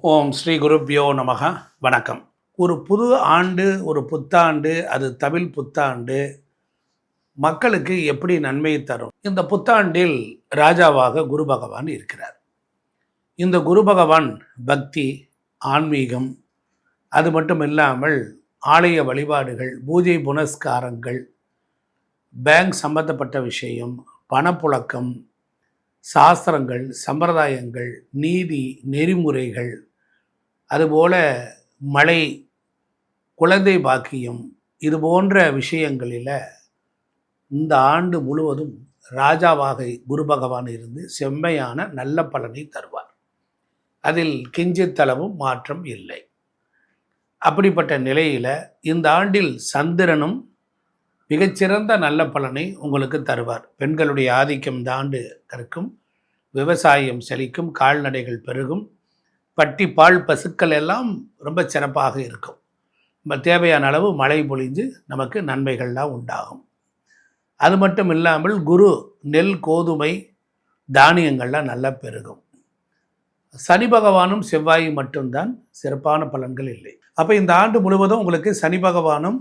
ஓம் ஸ்ரீ குருப்யோ நமக. வணக்கம். ஒரு புது ஆண்டு, ஒரு புத்தாண்டு, அது தமிழ் புத்தாண்டு மக்களுக்கு எப்படி நன்மையை தரும்? இந்த புத்தாண்டில் ராஜாவாக குரு பகவான் இருக்கிறார். இந்த குரு பகவான் பக்தி, ஆன்மீகம், அது மட்டும் இல்லாமல் ஆலய வழிபாடுகள், பூஜை புனஸ்காரங்கள், பேங்க் சம்பந்தப்பட்ட விஷயம், பணப்புழக்கம், சாஸ்திரங்கள், சம்பிரதாயங்கள், நீதி, நெறிமுறைகள், அதுபோல மழை, குழந்தை பாக்கியம், இது போன்ற விஷயங்களில் இந்த ஆண்டு முழுவதும் ராஜாவாக குரு பகவான் இருந்து செம்மையான நல்ல பலனை தருவார். அதில் கிஞ்சித்தளவும் மாற்றம் இல்லை. அப்படிப்பட்ட நிலையில் இந்த ஆண்டில் சந்திரனும் மிகச்சிறந்த நல்ல பலனை உங்களுக்கு தருவார். பெண்களுடைய ஆதிக்கம் இந்த ஆண்டு இருக்கும். விவசாயம் செழிக்கும், கால்நடைகள் பெருகும், பட்டி பால் பசுக்கள் எல்லாம் ரொம்ப சிறப்பாக இருக்கும். நம்ம தேவையான அளவு மழை பொழிஞ்சு நமக்கு நன்மைகள்லாம் உண்டாகும். அது மட்டும் இல்லாமல் குரு நெல், கோதுமை, தானியங்கள்லாம் நல்லா பெருகும். சனி பகவானும் செவ்வாய் மட்டும்தான் சிறப்பான பலன்கள் இல்லை. அப்போ இந்த ஆண்டு முழுவதும் உங்களுக்கு சனி பகவானும்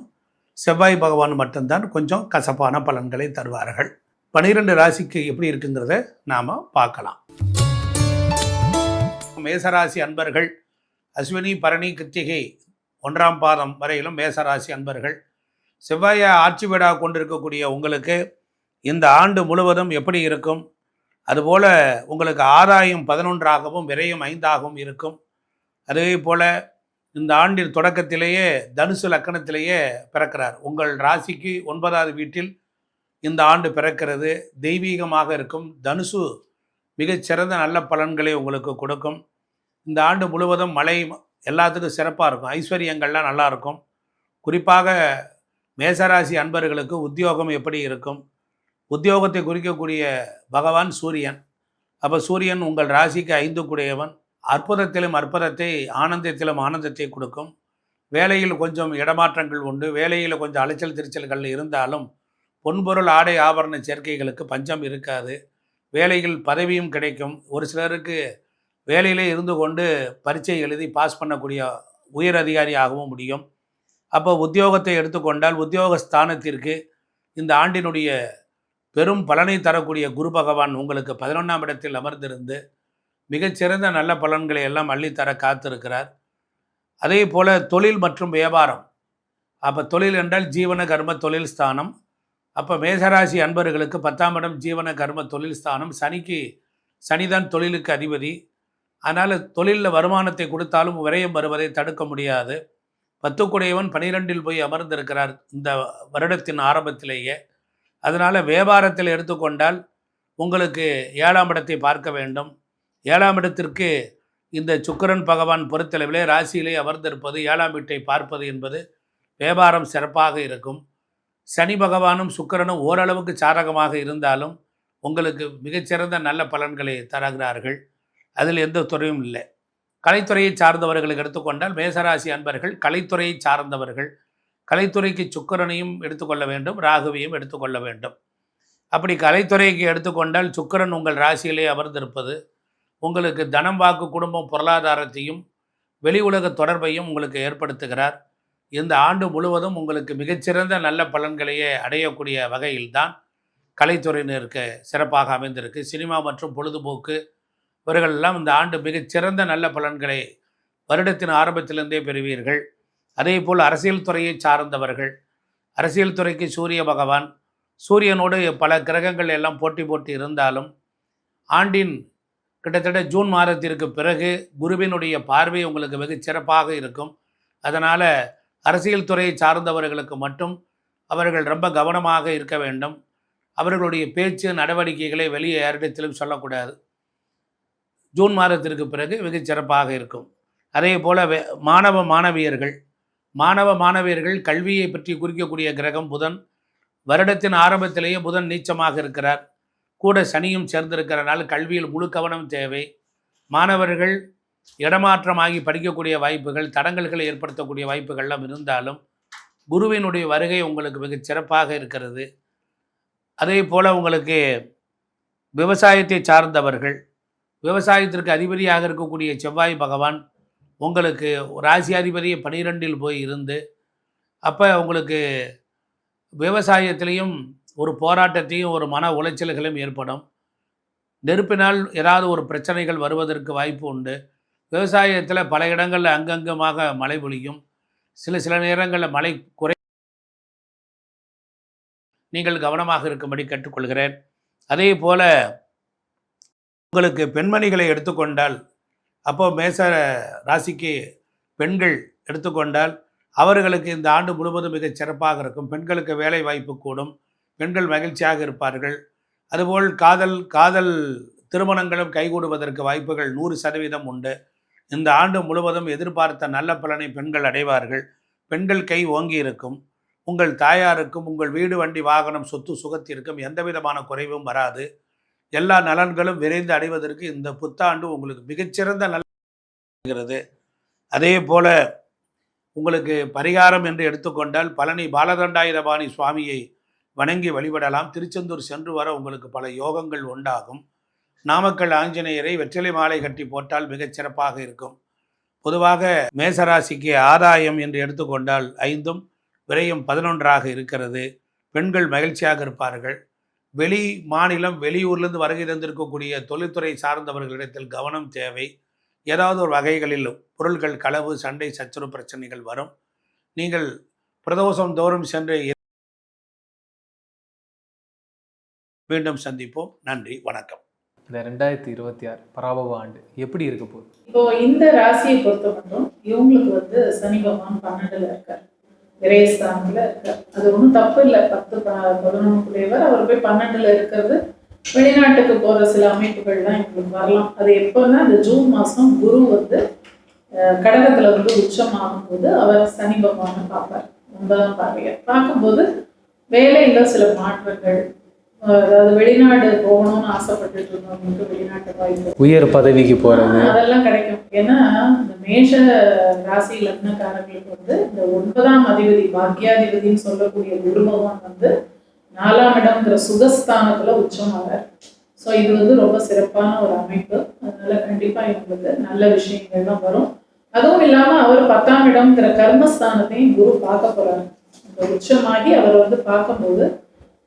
செவ்வாய் பகவானும் மட்டும்தான் கொஞ்சம் கசப்பான பலன்களை தருவார்கள். 12 ராசிக்கு எப்படி இருக்குங்கிறத நாம் பார்க்கலாம். மேசராசி அன்பர்கள், அஸ்வினி, பரணி, கிருத்திகை 1ஆம் பாதம் வரையிலும் மேசராசி அன்பர்கள், செவ்வாயை ஆட்சி வீடாக கொண்டிருக்கக்கூடிய உங்களுக்கு இந்த ஆண்டு முழுவதும் எப்படி இருக்கும்? அதுபோல் உங்களுக்கு ஆதாயம் 11ஆகவும் விரயம் 5ஆகவும் இருக்கும். அதே போல் இந்த ஆண்டின் தொடக்கத்திலேயே தனுசு லக்கணத்திலேயே பிறக்கிறார். உங்கள் ராசிக்கு 9வது வீட்டில் இந்த ஆண்டு பிறக்கிறது. தெய்வீகமாக இருக்கும். தனுசு மிகச்சிறந்த நல்ல பலன்களை உங்களுக்கு கொடுக்கும். இந்த ஆண்டு முழுவதும் மழை எல்லாத்துக்கும் சிறப்பாக இருக்கும். ஐஸ்வர்யங்கள்லாம் நல்லா இருக்கும். குறிப்பாக மேசராசி அன்பர்களுக்கு உத்தியோகம் எப்படி இருக்கும்? உத்தியோகத்தை குறிக்கக்கூடிய பகவான் சூரியன். அப்போ சூரியன் உங்கள் ராசிக்கு 5 கூடையவன். அற்புதத்திலும் அற்புதத்தை, ஆனந்தத்திலும் ஆனந்தத்தை கொடுக்கும். வேலையில் கொஞ்சம் இடமாற்றங்கள் உண்டு. வேலையில் கொஞ்சம் அலைச்சல் திருச்சல்கள் இருந்தாலும் பொன்பொருள் ஆடை ஆபரண சேர்க்கைகளுக்கு பஞ்சம் இருக்காது. வேலையில் பதவியும் கிடைக்கும். ஒரு சிலருக்கு வேலையிலே இருந்து கொண்டு பரீட்சை எழுதி பாஸ் பண்ணக்கூடிய உயர் அதிகாரியாகவும் முடியும். அப்போ உத்தியோகத்தை எடுத்துக்கொண்டால் உத்தியோகஸ்தானத்திற்கு இந்த ஆண்டினுடைய பெரும் பலனை தரக்கூடிய குரு பகவான் உங்களுக்கு 11ஆம் இடத்தில் அமர்ந்திருந்து மிகச்சிறந்த நல்ல பலன்களை எல்லாம் அள்ளித்தர காத்திருக்கிறார். அதே போல் தொழில் மற்றும் வியாபாரம். அப்போ தொழில் என்றால் ஜீவன கர்ம தொழில் ஸ்தானம். அப்போ மேசராசி அன்பர்களுக்கு 10ஆம் இடம் ஜீவன கர்ம தொழில் ஸ்தானம். சனிதான் தொழிலுக்கு அதிபதி. அதனால் தொழிலில் வருமானத்தை கொடுத்தாலும் விரயம் வருவதை தடுக்க முடியாது. 10 கூடையவன் 12இல் போய் அமர்ந்திருக்கிறார் இந்த வருடத்தின் ஆரம்பத்திலேயே. அதனால் வியாபாரத்தில் எடுத்துக்கொண்டால் உங்களுக்கு 7ஆம் இடத்தை பார்க்க வேண்டும். 7ஆம் இடத்திற்கு இந்த சுக்கிரன் பகவான் பொறுத்தளவிலே ராசியிலே அமர்ந்திருப்பது, 7ஆம் வீட்டை பார்ப்பது என்பது வியாபாரம் சிறப்பாக இருக்கும். சனி பகவானும் சுக்கிரனும் ஓரளவுக்கு சாதகமாக இருந்தாலும் உங்களுக்கு மிகச்சிறந்த நல்ல பலன்களை தருகிறார்கள். அதில் எந்த துறையும் இல்லை. கலைத்துறையை சார்ந்தவர்களுக்கு எடுத்துக்கொண்டால் மேசராசி அன்பர்கள் கலைத்துறையை சார்ந்தவர்கள். கலைத்துறைக்கு சுக்கிரனையும் எடுத்துக்கொள்ள வேண்டும், ராகுவையும் எடுத்துக்கொள்ள வேண்டும். அப்படி கலைத்துறைக்கு எடுத்துக்கொண்டால் சுக்கிரன் உங்கள் ராசியிலே அமர்ந்திருப்பது உங்களுக்கு தனம், வாக்கு, குடும்பம், பொருளாதாரத்தையும் வெளி உலக தொடர்பையும் உங்களுக்கு ஏற்படுத்துகிறார். இந்த ஆண்டு முழுவதும் உங்களுக்கு மிகச்சிறந்த நல்ல பலன்களையே அடையக்கூடிய வகையில்தான் கலைத்துறையினருக்கு சிறப்பாக அமைந்திருக்கு. சினிமா மற்றும் பொழுதுபோக்கு இவர்களெல்லாம் இந்த ஆண்டு மிகச்சிறந்த நல்ல பலன்களை வருடத்தின் ஆரம்பத்திலிருந்தே பெறுவீர்கள். அதே போல் அரசியல் துறையை சார்ந்தவர்கள், அரசியல் துறைக்கு சூரிய பகவான், சூரியனோடு பல கிரகங்கள் எல்லாம் போட்டி இருந்தாலும் ஆண்டின் கிட்டத்தட்ட ஜூன் மாதத்திற்கு பிறகு குருவினுடைய பார்வை உங்களுக்கு வெகு சிறப்பாக இருக்கும். அதனால் அரசியல் துறையை சார்ந்தவர்களுக்கு மட்டும் அவர்கள் ரொம்ப கவனமாக இருக்க வேண்டும். அவர்களுடைய பேச்சு நடவடிக்கைகளை வெளியே யாரிடத்திலும் சொல்லக்கூடாது. ஜூன் மாதத்திற்கு பிறகு வெகு சிறப்பாக இருக்கும். அதே போல் மாணவ மாணவியர்கள் கல்வியை பற்றி குறிக்கக்கூடிய கிரகம் புதன். வருடத்தின் ஆரம்பத்திலேயே புதன் நீச்சமாக இருக்கிறார். கூட சனியும் சேர்ந்திருக்கிறனால கல்வியில் முழு கவனம் தேவை. மாணவர்கள் இடமாற்றமாகி படிக்கக்கூடிய வாய்ப்புகள், தடங்கல்களை ஏற்படுத்தக்கூடிய வாய்ப்புகள்லாம் இருந்தாலும் குருவினுடைய வருகை உங்களுக்கு மிக சிறப்பாக இருக்கிறது. அதே போல் உங்களுக்கு விவசாயத்தை சார்ந்தவர்கள், விவசாயத்திற்கு அதிபதியாக இருக்கக்கூடிய செவ்வாய் பகவான் உங்களுக்கு ராசியாதிபதி 12ல் போய் இருந்து, அப்போ உங்களுக்கு விவசாயத்திலையும் ஒரு போராட்டத்தையும் ஒரு மன உளைச்சல்களும் ஏற்படும். நெருப்பினால் ஏதாவது ஒரு பிரச்சனைகள் வருவதற்கு வாய்ப்பு உண்டு. விவசாயத்தில் பல இடங்களில் அங்கங்கமாக மழை பொழியும். சில நேரங்களில் மழை நீங்கள் கவனமாக இருக்கும்படி கேட்டுக்கொள்கிறேன். அதே போல் உங்களுக்கு பெண்மணிகளை எடுத்துக்கொண்டால், அப்போது மேச ராசிக்கு பெண்கள் எடுத்துக்கொண்டால் அவர்களுக்கு இந்த ஆண்டு முழுவதும் மிகச் சிறப்பாக இருக்கும். பெண்களுக்கு வேலை வாய்ப்பு கூடும். பெண்கள் மகிழ்ச்சியாக இருப்பார்கள். அதுபோல் காதல் திருமணங்களும் கைகூடுவதற்கு வாய்ப்புகள் 100% உண்டு. இந்த ஆண்டு முழுவதும் எதிர்பார்த்த நல்ல பலனை பெண்கள் அடைவார்கள். பெண்கள் கை ஓங்கி இருக்கும். உங்கள் தாயாருக்கும் உங்கள் வீடு வண்டி வாகனம் சொத்து சுகத்திற்கும் எந்த விதமான குறைவும் வராது. எல்லா நலன்களும் விரைந்து அடைவதற்கு இந்த புத்தாண்டு உங்களுக்கு மிகச்சிறந்த நல்லது. அதே போல உங்களுக்கு பரிகாரம் என்று எடுத்துக்கொண்டால் பழனி பாலதண்டாயுதபாணி சுவாமியை வணங்கி வழிபடலாம். திருச்செந்தூர் சென்று வர உங்களுக்கு பல யோகங்கள் உண்டாகும். நாமக்கல் ஆஞ்சநேயரை வெற்றிலை மாலை கட்டி போட்டால் மிகச் சிறப்பாக இருக்கும். பொதுவாக மேசராசிக்கு ஆதாயம் என்று எடுத்துக்கொண்டால் 5ம் விரயம் 11ஆக இருக்கிறது. பெண்கள் மகிழ்ச்சியாக இருப்பார்கள். வெளி மாநிலம் வெளியூர்லேருந்து வருகை தந்திருக்கக்கூடிய தொழில்துறை சார்ந்தவர்களிடத்தில் கவனம் தேவை. ஏதாவது ஒரு வகைகளில் பொருள்கள் களவு, சண்டை, சச்சரவு பிரச்சனைகள் வரும். நீங்கள் பிரதோஷம் தோறும் சென்று மீண்டும் சந்திப்போம். நன்றி, வணக்கம். இந்த 2026 பராபவ ஆண்டு எப்படி இருக்க போகுது? இப்போ இந்த ராசியை பொறுத்த மட்டும் இவங்களுக்கு சனி பகவான் 12ல் இருக்கார், விரயஸ்தானத்தில் இருக்கார். அது ஒன்றும் தப்பு இல்லை. 10-11 அவர் போய் 12ல் இருக்கிறது. வெளிநாட்டுக்கு போகிற சில அமைப்புகள்லாம் இவங்களுக்கு வரலாம். அது எப்போன்னா இந்த ஜூன் மாதம் குரு கடகத்தில் உச்சமாகும் போது அவர் சனி பகவானை பார்ப்பார். 9ஆம் பார்வையை பார்க்கும்போது வேலையில் சில மாற்றங்கள், அதாவது வெளிநாடு போகணும்னு ஆசைப்பட்டு இருந்தவங்களுக்கு வெளிநாட்டு வாய்ப்பு, உயர் பதவிக்கு போறது, அதெல்லாம் கிடைக்கும். ஏன்னா இந்த மேஷ ராசி லக்னக்காரர்களுக்கு இந்த 9ஆம் அதிபதி பாக்யாதிபதினு சொல்லக்கூடிய குரு பகவான் 4ஆம் இடம்ங்கிற சுகஸ்தானத்துல உச்சமாவார். ஸோ இது ரொம்ப சிறப்பான ஒரு அமைப்பு. அதனால கண்டிப்பா இவங்களுக்கு நல்ல விஷயங்கள்லாம் வரும். அதுவும் இல்லாம அவர் 10ஆம் இடம்ங்கிற கர்மஸ்தானத்தையும் குரு பார்க்க போறாரு. இந்த உச்சமாகி அவர் பார்க்கும்போது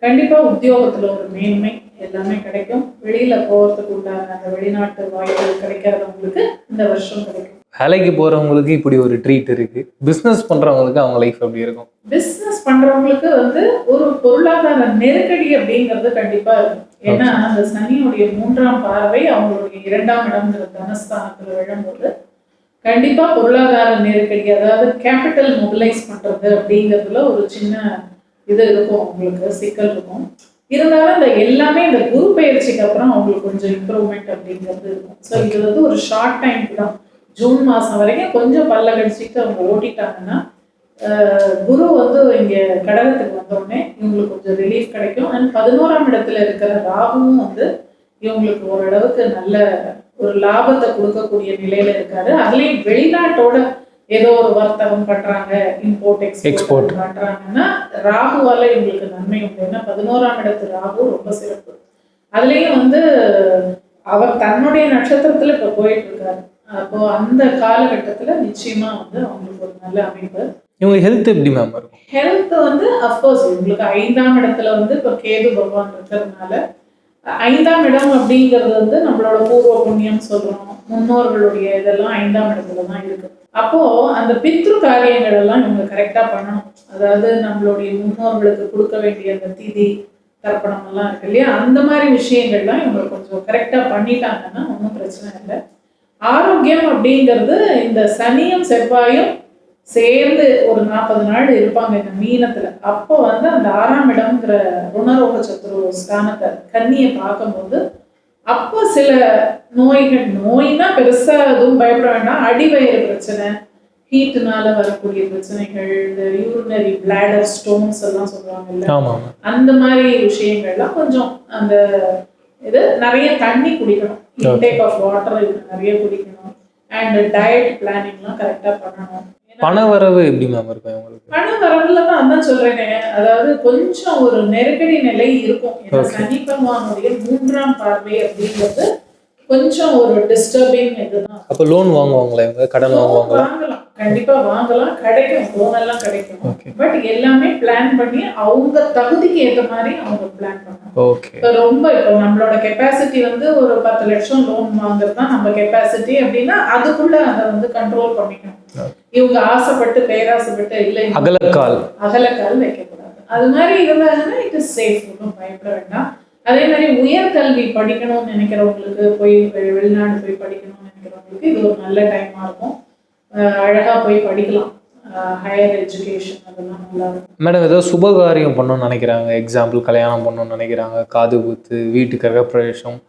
கண்டிப்பா உத்தியோகத்துல ஒரு மேன்மை எல்லாமே கிடைக்கும். வெளியில போறதுக்கு உண்டான அந்த வெளிநாட்டு வாய்ப்புகள் கிடைக்காதவங்களுக்கு இந்த வருஷம் கிடைக்கும். வேலைக்கு போறவங்களுக்கு இப்படி ஒரு ட்ரீட் இருக்கு. பிசினஸ் பண்றவங்களுக்கு அவங்க லைஃப் எப்படி இருக்கும்? பிசினஸ் பண்றவங்களுக்கு ஒரு பொருளாதார நெருக்கடி அப்படிங்கிறது கண்டிப்பா இருக்கும். ஏன்னா அந்த சனியுடைய 3ஆம் பார்வை அவங்களுடைய 2ஆம் இடம்ங்கிற தனஸ்தானத்துல விழும்போது கண்டிப்பா பொருளாதார நெருக்கடி, அதாவது கேபிட்டல் மொபிலைஸ் பண்றது அப்படிங்கிறதுல ஒரு சின்ன இது இருக்கும், அவங்களுக்கு சிக்கல் இருக்கும். இருந்தாலும் இந்த எல்லாமே இந்த குரு பயிற்சிக்கு அப்புறம் அவங்களுக்கு கொஞ்சம் இம்ப்ரூவ்மெண்ட் அப்படிங்கிறது இருக்கும். ஸோ இது ஒரு ஷார்ட் டைம் தான். ஜூன் மாதம் வரைக்கும் கொஞ்சம் பல்ல கடிச்சிட்டு அவங்க ஓட்டிட்டாங்கன்னா குரு இங்க கடகத்துக்கு வந்தோடனே இவங்களுக்கு கொஞ்சம் ரிலீஃப் கிடைக்கும். அண்ட் 11ஆம் இடத்துல இருக்கிற ராகுவும் இவங்களுக்கு ஓரளவுக்கு நல்ல ஒரு லாபத்தை கொடுக்கக்கூடிய நிலையில இருக்காரு. அதுலயும் வெளிநாட்டோட ஏதோ ஒரு வர்த்தகம் பண்றாங்க, இம்போர்ட் எக்ஸ்போர்ட் பண்றாங்கன்னா ராகுவால இவங்களுக்கு நன்மை உண்டு. ஏன்னா 11ஆம் இடத்து ராகு ரொம்ப சிறப்பு. அதுலயும் அவர் தன்னுடைய நட்சத்திரத்துல இப்ப போயிட்டு இருக்காரு. அப்போ அந்த காலகட்டத்துல நிச்சயமா அவங்களுக்கு ஒரு நல்ல அமைப்பு. இவங்க ஹெல்த் எப்படி மேம் இருக்கும்? ஹெல்த் அஃப்கோர்ஸ் இவங்களுக்கு 5ஆம் இடத்துல இப்ப கேது பகவான் இருக்கிறதுனால 5ஆம் இடம் அப்படிங்கிறது நம்மளோட பூர்வ புண்ணியம் சொல்றோம், முன்னோர்களுடைய இதெல்லாம் 5ஆம் இடத்துல தான் இருக்கு. அப்போ அந்த பித்ரு காரியங்கள் எல்லாம் இவங்க கரெக்டா பண்ணணும். அதாவது நம்மளுடைய முன்னோர்களுக்கு கொடுக்க வேண்டிய அந்த திதி தர்ப்பணம் எல்லாம் இருக்கு இல்லையா, அந்த மாதிரி விஷயங்கள்லாம் இவங்க கொஞ்சம் கரெக்டா பண்ணிட்டாங்கன்னா ஒன்றும் பிரச்சனை இல்லை. ஆரோக்கியம் அப்படிங்கிறது இந்த சனியும் செவ்வாயும் சேர்ந்து ஒரு 40 நாள் இருப்பாங்க இந்த மீனத்துல. அப்போ அந்த 6ஆம் இடம்ங்கிற ருணரோக சத்ரு ஸ்தானத்தை கன்னியை பார்க்கும்போது அப்போ சில நோய்னா பெருசா எதுவும் பயப்பட வேண்டாம். அடிவயிறு பிரச்சனை, ஹீட்டுனால வரக்கூடிய பிரச்சனைகள், இந்த யூரினரி பிளாடர் ஸ்டோன்ஸ் எல்லாம் சொல்லுவாங்கல்ல, அந்த மாதிரி விஷயங்கள்லாம் கொஞ்சம் அந்த இது நிறைய தண்ணி குடிக்கணும், இன்டேக் ஆஃப் வாட்டர் நிறைய குடிக்கணும், அண்ட் டயட் பிளானிங்லாம் கரெக்டா பண்ணணும். பணவரவு எப்படி மேம் இருக்கும் உங்களுக்கு? பணவரவுல தான் அதான் சொல்றேனே, அதாவது கொஞ்சம் ஒரு நெருக்கடி நிலை இருக்கும். ஏன்னா சனி பகவானுடைய 3ஆம் பார்வை அப்படிங்கிறது கொஞ்சம் ஒரு டிஸ்டர்பிங் இதுதான். அப்போ லோன் வாங்குவாங்களா இவங்க? கடன் வாங்குவாங்களா? வாங்கலாம், கண்டிப்பா வாங்கலாம், கிடைக்கும், லோன் எல்லாம் கிடைக்கும். ஓகே பட் எல்லாமே பிளான் பண்ணி அவங்க தகுதிக்கு ஏற்ற மாதிரி அவங்க பிளான் பண்ணணும். ஓகே. இப்போ நம்மளோட கெப்பாசிட்டி வந்து ஒரு 10 லட்சம் லோன் வாங்குறது தான் நம்ம கெப்பாசிட்டி அப்படின்னா அதுக்குள்ள அதை வந்து கண்ட்ரோல் பண்ணிக்கணும். இவங்க ஆசைப்பட்டு பேராசைப்பட்டு இல்லை அகலக்கால் வைக்கக்கூடாது. அது மாதிரி இருந்தாங்கன்னா இட் இஸ் சேஃப், ஒன்றும் பயப்பட வேண்டாம். அதே மாதிரி உயர்கல்வி படிக்கணும்னு நினைக்கிறவங்களுக்கு, போய் வெளிநாடு போய் படிக்கணும்னு நினைக்கிறவங்களுக்கு இது ஒரு நல்ல டைமா இருக்கும். அழகா போய் படிக்கலாம், ஹையர் எஜுகேஷன் அதெல்லாம் நல்லா இருக்கும். மேடம், ஏதோ சுபகாரியம் பண்ணணும்னு நினைக்கிறாங்க, எக்ஸாம்பிள் கல்யாணம் பண்ணணும்னு நினைக்கிறாங்க, காது குத்து, வீட்டு கிரகப்பிரவேசம்,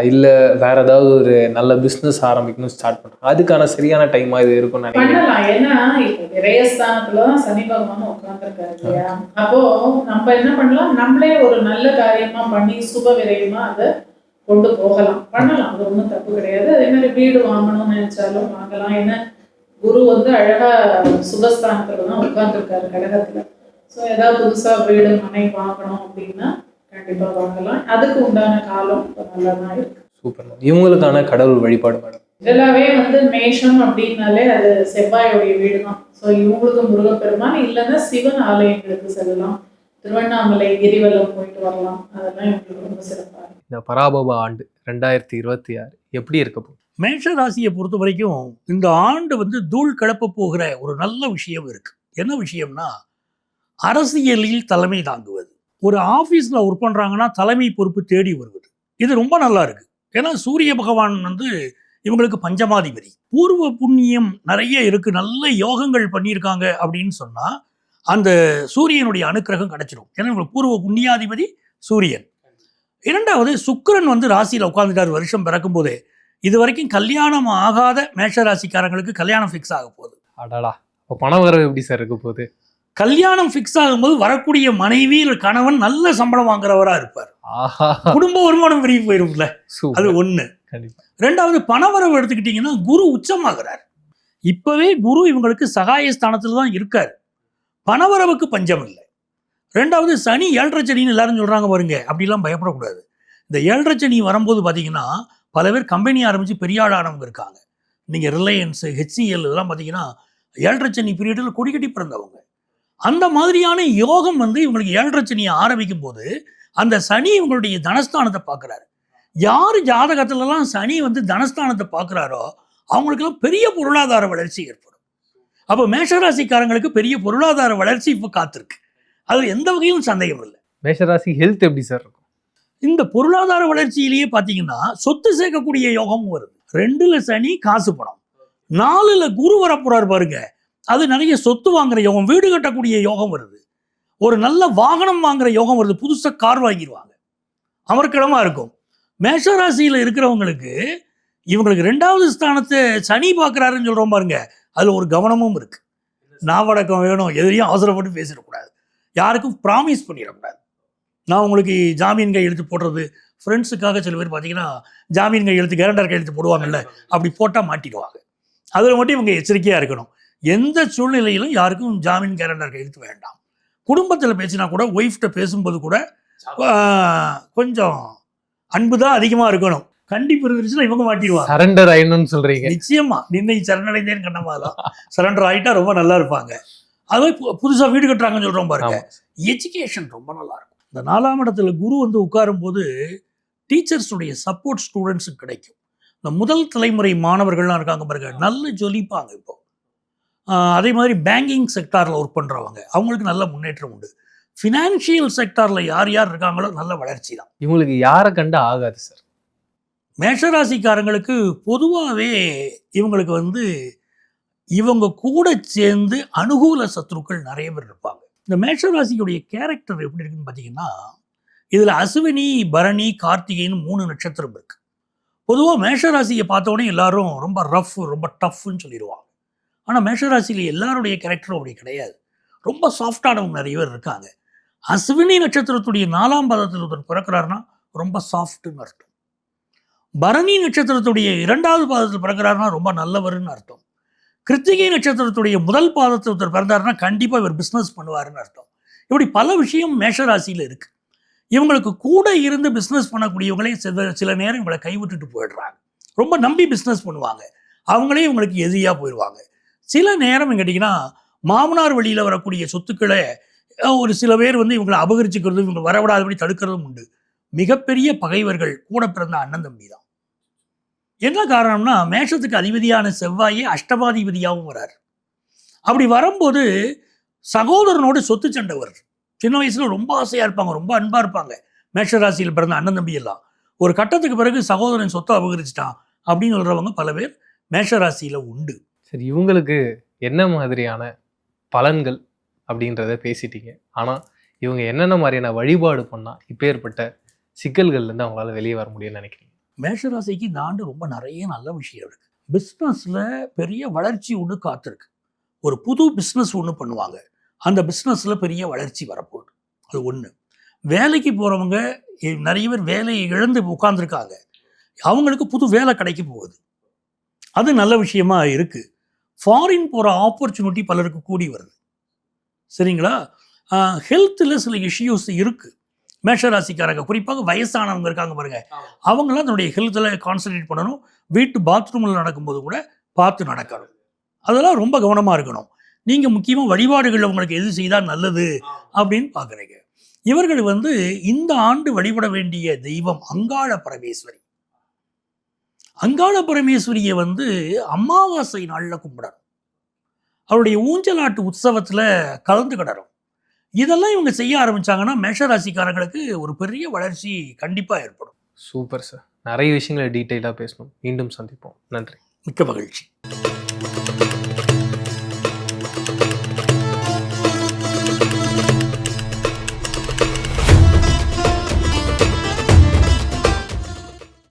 இல்லை வேற ஏதாவது ஒரு நல்ல பிஸ்னஸ் ஆரம்பிக்கணும் ஸ்டார்ட் பண்ணுறாங்க, அதுக்கான சரியான டைமாக இது இருக்கும்னு நினைக்கிறேன். பண்ணலாம். ஏன்னா இப்போ விரயஸ்தானத்துல தான் சனி பகவான் உட்காந்துருக்காரு இல்லையா? அப்போ நம்ம என்ன பண்ணலாம், நம்மளே ஒரு நல்ல காரியமா பண்ணி சுப விரயமா அதை கொண்டு போகலாம், பண்ணலாம். அது ஒன்றும் தப்பு கிடையாது. அதே மாதிரி வீடு வாங்கணும்னு நினைச்சாலும் வாங்கலாம். ஏன்னா குரு வந்து அழகா சுபஸ்தானத்துல தான் உட்காந்துருக்காரு கடகத்துல. ஸோ ஏதாவது புதுசா வீடு மனை வாங்கணும் அப்படின்னா கண்டிப்பா வாங்கலாம். அதுக்கு உண்டான காலம் நல்லா தான் இருக்கு. Super ma'am. இவங்களுக்கான கடவுள் வழிபாடு மேடம்? இதெல்லாவே வந்து மேஷம் அப்படின்னாலே அது செவ்வாயோடைய வீடு தான். ஸோ இவங்களுக்கு முருகப்பெருமான், இல்லைன்னா சிவன் ஆலயங்களுக்கு செல்லலாம், திருவண்ணாமலை கிரிவலம் போயிட்டு வரலாம். அதெல்லாம் இவங்களுக்கு ரொம்ப சிறப்பாக இருக்கு. இந்த பராபவ ஆண்டு 2026 எப்படி இருக்க போகுது? மேஷ ராசியை பொறுத்த வரைக்கும் இந்த ஆண்டு வந்து தூள் கிளப்ப போகிற ஒரு நல்ல விஷயம் இருக்கு. என்ன விஷயம்னா, அரசியலில் தலைமை தாங்குவது. ஒரு ஆஃபீஸில் ஒர்க் பண்ணுறாங்கன்னா தலைமை பொறுப்பு தேடி வருவது, இது ரொம்ப நல்லா இருக்கு. ஏன்னா சூரிய பகவான் வந்து இவங்களுக்கு பஞ்சமாதிபதி. பூர்வ புண்ணியம் நிறைய இருக்கு, நல்ல யோகங்கள் பண்ணியிருக்காங்க அப்படின்னு சொன்னால் அந்த சூரியனுடைய அனுக்கிரகம் கிடைச்சிடும். ஏன்னா இவங்களுக்கு பூர்வ புண்ணியாதிபதி சூரியன். இரண்டாவது, சுக்கிரன் வந்து ராசியில் உட்காந்துட்டார் வருஷம் பிறக்கும் போதே. இது வரைக்கும் கல்யாணம் ஆகாத மேஷ ராசிக்காரங்களுக்கு கல்யாணம் ஃபிக்ஸ் ஆக போகுது. அடடா, இப்போ பண வரவு எப்படி சார் இருக்க போகுது? கல்யாணம் ஃபிக்ஸ் ஆகும்போது வரக்கூடிய மனைவி கணவன் நல்ல சம்பளம் வாங்குறவரா இருப்பார். குடும்ப வருமானம் பெருகி போயிரும்ல, அது ஒண்ணு. ரெண்டாவது, பணவரவு எடுத்துக்கிட்டீங்கன்னா குரு உச்சமாகிறார். இப்பவே குரு இவங்களுக்கு சகாய ஸ்தானத்துல தான் இருக்காரு, பணவரவுக்கு பஞ்சம் இல்லை. ரெண்டாவது, சனி 7.5 சனின்னு எல்லாரும் சொல்றாங்க பாருங்க, அப்படிலாம் பயப்படக்கூடாது. இந்த 7.5 சனி வரும்போது பாத்தீங்கன்னா பல பேர் கம்பெனி ஆரம்பிச்சு பெரிய ஆளானவங்க இருக்காங்க. நீங்க ரிலையன்ஸ், HCL இதெல்லாம் பாத்தீங்கன்னா 7.5 சனி பீரியட்ல கொடி கட்டி பிறந்தவங்க. அந்த மாதிரியான யோகம் வந்து இவங்களுக்கு 7.5 சனியை ஆரம்பிக்கும் போது அந்த சனி இவங்களுடைய தனஸ்தானத்தை பார்க்குறாரு. யார் ஜாதகத்துலலாம் சனி வந்து தனஸ்தானத்தை பார்க்குறாரோ அவங்களுக்கெல்லாம் பெரிய பொருளாதார வளர்ச்சி ஏற்படும். அப்போ மேஷராசிக்காரங்களுக்கு பெரிய பொருளாதார வளர்ச்சி இப்போ காத்திருக்கு, அது எந்த வகையிலும் சந்தேகம் இல்லை. மேஷராசி ஹெல்த் எப்படி சார் இருக்கும்? இந்த பொருளாதார வளர்ச்சியிலேயே பார்த்தீங்கன்னா சொத்து சேர்க்கக்கூடிய யோகமும் வருது. 2ல் சனி காசு பணம், 4ல் குரு வரப்போறாரு பாருங்க, அது நிறைய சொத்து வாங்குற யோகம், வீடு கட்டக்கூடிய யோகம் வருது, ஒரு நல்ல வாகனம் வாங்குற யோகம் வருது, புதுசாக கார் வாங்கிடுவாங்க, அமர்க்கிடமா இருக்கும். மேஷராசியில் இருக்கிறவங்களுக்கு இவங்களுக்கு 2வது ஸ்தானத்தை சனி பார்க்குறாருன்னு சொல்கிறோம் பாருங்க, அதில் ஒரு கவனமும் இருக்கு. நாவடக்கம் வேணும், எதிரையும் அவசரப்பட்டு பேசிடக்கூடாது, யாருக்கும் ப்ராமிஸ் பண்ணிடக்கூடாது. நான் உங்களுக்கு ஜாமீன் கையெழுத்து போடுறது, ஃப்ரெண்ட்ஸுக்காக சில பேர் பார்த்தீங்கன்னா ஜாமீன் கையெழுத்து கேரண்டர் கையெழுத்து போடுவாங்கல்ல, அப்படி போட்டால் மாட்டிடுவாங்க. அதில் மட்டும் இவங்க எச்சரிக்கையாக இருக்கணும். எந்த சூழ்நிலையிலும் யாருக்கும் ஜாமீன் கேரண்டர் கையெழுத்து வேண்டாம். குடும்பத்தில் பேசினா கூட, ஒய்ஃப்கிட்ட பேசும்போது கூட கொஞ்சம் அன்பு தான் அதிகமாக இருக்கணும். கண்டிப்பு இருந்துச்சுன்னா இவங்க மாட்டிடுவாங்க. சரண்டர் ஆயிடணும்னு சொல்றீங்க? நிச்சயமா, நின்னை சரணடைந்தேன் கண்ணமாதான். சரண்டர் ஆகிட்டா ரொம்ப நல்லா இருப்பாங்க. அதுவே புதுசாக வீடு கட்டுறாங்கன்னு சொல்கிறோம் பாருங்க, எஜுகேஷன் ரொம்ப நல்லா இருக்கும். இந்த 4ஆம் இடத்துல குரு வந்து உட்காரும் போது டீச்சர்ஸுடைய சப்போர்ட் ஸ்டூடெண்ட்ஸுக்கு கிடைக்கும். இந்த முதல் தலைமுறை மாணவர்கள்லாம் இருக்காங்க பாருங்க, நல்ல ஜொலிப்பாங்க இப்போ. அதே மாதிரி பேங்கிங் செக்டாரில் ஒர்க் பண்ணுறவங்க அவங்களுக்கு நல்ல முன்னேற்றம் உண்டு. ஃபினான்ஷியல் செக்டாரில் யார் யார் இருக்காங்களோ நல்ல வளர்ச்சி தான். இவங்களுக்கு யாரை கண்டு ஆகாது சார்? மேஷராசிக்காரங்களுக்கு பொதுவாகவே இவங்களுக்கு வந்து இவங்க கூட சேர்ந்து அனுகூல சத்ருக்கள் நிறைய பேர் இருப்பாங்க. இந்த மேஷராசியுடைய கேரக்டர் எப்படி இருக்குன்னு பார்த்தீங்கன்னா, இதில் அசுவினி, பரணி, கார்த்திகைன்னு 3 நட்சத்திரம் இருக்கு. பொதுவாக மேஷராசியை பார்த்தோன்னே எல்லாரும் ரொம்ப ரஃப், ரொம்ப டஃப்னு சொல்லிடுவாங்க. ஆனால் மேஷராசியில் எல்லாருடைய கேரக்டரும் அப்படி கிடையாது, ரொம்ப சாஃப்டானவங்க நிறைய பேர் இருக்காங்க. அஸ்வினி நட்சத்திரத்துடைய 4ஆம் பாதத்தில் ஒருத்தர் பிறக்கிறாருன்னா ரொம்ப சாஃப்ட்டுன்னு அர்த்தம். பரணி நட்சத்திரத்துடைய 2வது பாதத்தில் பிறக்கிறாருன்னா ரொம்ப நல்லவர்னு அர்த்தம். கிருத்திகை நட்சத்திரத்துடைய 1 பாதத்தில் ஒருத்தர் பிறந்தாருன்னா கண்டிப்பாக இவர் பிஸ்னஸ் பண்ணுவாருன்னு அர்த்தம். இப்படி பல விஷயம் மேஷராசியில் இருக்கு. இவங்களுக்கு கூட இருந்து பிஸ்னஸ் பண்ணக்கூடியவங்களே சில நேரம் இவங்களை கைவிட்டுட்டு போயிடுறாங்க. ரொம்ப நம்பி பிஸ்னஸ் பண்ணுவாங்க, அவங்களே இவங்களுக்கு எதிரியாக போயிடுவாங்க. சில நேரம் கேட்டிங்கன்னா மாமனார் வழியில் வரக்கூடிய சொத்துக்களை ஒரு சில பேர் வந்து இவங்களை அபகரிச்சுக்கிறதும் இவங்க வரவிடாதபடி தடுக்கிறதும் உண்டு. மிகப்பெரிய பகைவர்கள் கூட பிறந்த அண்ணன் தம்பி தான். என்ன காரணம்னா மேஷத்துக்கு அதிபதியான செவ்வாயே அஷ்டமாதிபதியாகவும் வரார். அப்படி வரும்போது சகோதரனோடு சொத்து சண்டை வருது. சின்ன வயசுல ரொம்ப ஆசையாக இருப்பாங்க, ரொம்ப அன்பாக இருப்பாங்க. மேஷராசியில் பிறந்த அண்ணன் தம்பி எல்லாம் ஒரு கட்டத்துக்கு பிறகு சகோதரன் சொத்தை அபகரிச்சிட்டான் அப்படின்னு சொல்கிறவங்க பல பேர் மேஷராசியில் உண்டு. சரி, இவங்களுக்கு என்ன மாதிரியான பலன்கள் அப்படின்றத பேசிட்டீங்க. ஆனால் இவங்க என்னென்ன மாதிரியான வழிபாடு பண்ணால் இப்போ ஏற்பட்ட சிக்கல்கள்லேருந்து அவங்களால வெளியே வர முடியும்னு நினைக்கிறீங்க? மேஷராசிக்கு இந்த ஆண்டு ரொம்ப நிறைய நல்ல விஷயம் இருக்குது. பிஸ்னஸில் பெரிய வளர்ச்சி ஒன்று காத்திருக்கு. ஒரு புது பிஸ்னஸ் ஒன்று பண்ணுவாங்க, அந்த பிஸ்னஸில் பெரிய வளர்ச்சி வரப்போகுது. அது ஒன்று. வேலைக்கு போகிறவங்க நிறைய பேர் வேலையை இழந்து உட்கார்ந்துருக்காங்க, அவங்களுக்கு புது வேலை கிடைக்க போகுது, அது நல்ல விஷயமா இருக்குது. ஃபாரின் போகிற ஆப்பர்ச்சுனிட்டி பலருக்கு கூடி வருது. சரிங்களா? ஹெல்த்தில் சில இஷ்யூஸ் இருக்குது. மேஷராசிக்காரங்க குறிப்பாக வயசானவங்க இருக்காங்க பாருங்க, அவங்களாம் தன்னுடைய ஹெல்த்தில் கான்சன்ட்ரேட் பண்ணணும். வீட்டு பாத்ரூமில் நடக்கும்போது கூட பார்த்து நடக்கணும். அதெல்லாம் ரொம்ப கவனமாக இருக்கணும். நீங்கள் முக்கியமாக வழிபாடுகள் உங்களுக்கு எது செய்தால் நல்லது அப்படின்னு பார்க்குறீங்க. இவர்கள் வந்து இந்த ஆண்டு வழிபட வேண்டிய தெய்வம் அங்காள பரமேஸ்வரி. அங்காள பரமேஸ்வரியை வந்து அமாவாசை நாளில் கும்பிடணும். அவருடைய ஊஞ்சலாட்டு உற்சவத்தில் கலந்துக்கிடணும். இதெல்லாம் இவங்க செய்ய ஆரம்பிச்சாங்கன்னா மேஷராசிக்காரங்களுக்கு ஒரு பெரிய வளர்ச்சி கண்டிப்பாக ஏற்படும். சூப்பர் சார், நிறைய விஷயங்களை டீட்டெயிலாக பேசணும். மீண்டும் சந்திப்போம். நன்றி. மிக்க மகிழ்ச்சி.